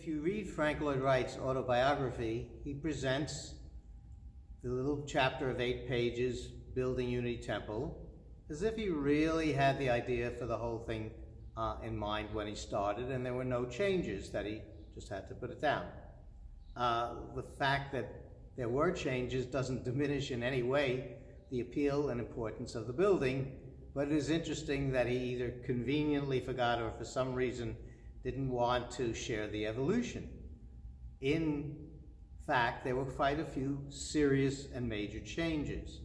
if you read Frank Lloyd Wright's autobiography, he presents the little chapter of 8 pages, Building Unity Temple, as if he really had the idea for the whole thing in mind when he started, and there were no changes, that he just had to put it down. The fact that there were changes doesn't diminish in any way the appeal and importance of the building, but it is interesting that he either conveniently forgot or for some reason didn't want to share the evolution. In fact, there were quite a few serious and major changes.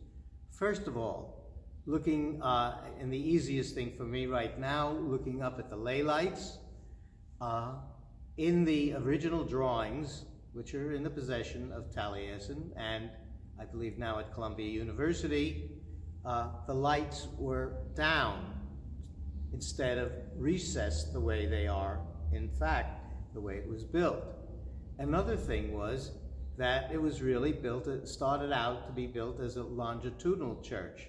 First of all, looking, and the easiest thing for me right now, looking up at the ley lights, in the original drawings, which are in the possession of Taliesin and I believe now at Columbia University, the lights were down instead of recessed the way they are, in fact, the way it was built. Another thing was that it was really built, it started out to be built as a longitudinal church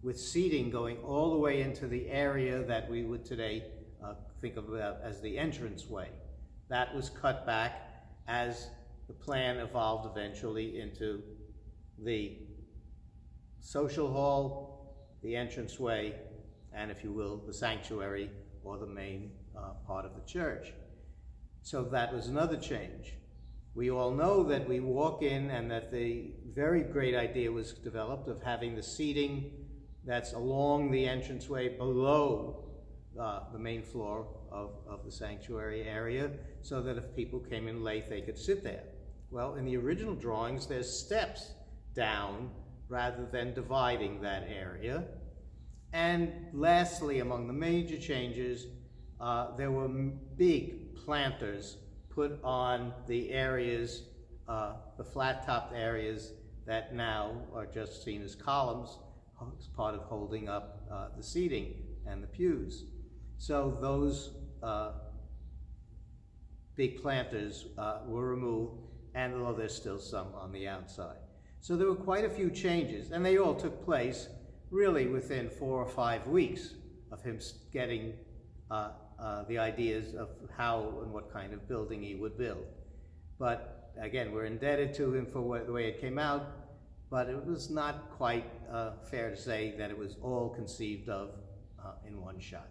with seating going all the way into the area that we would today think of as the entranceway. That was cut back as the plan evolved eventually into the social hall, the entranceway, and if you will, the sanctuary or the main part of the church. So that was another change. We all know that we walk in and that the very great idea was developed of having the seating that's along the entranceway below the main floor of the sanctuary area, so that if people came in late, they could sit there. Well, in the original drawings, there's steps down rather than dividing that area. And lastly, among the major changes, there were big planters put on the areas, the flat-topped areas that now are just seen as columns as part of holding up the seating and the pews. So those big planters were removed, and although there's still some on the outside. So there were quite a few changes, and they all took place really within 4 or 5 weeks of him getting the ideas of how and what kind of building he would build. But again, we're indebted to him for the way it came out, but it was not quite fair to say that it was all conceived of in one shot.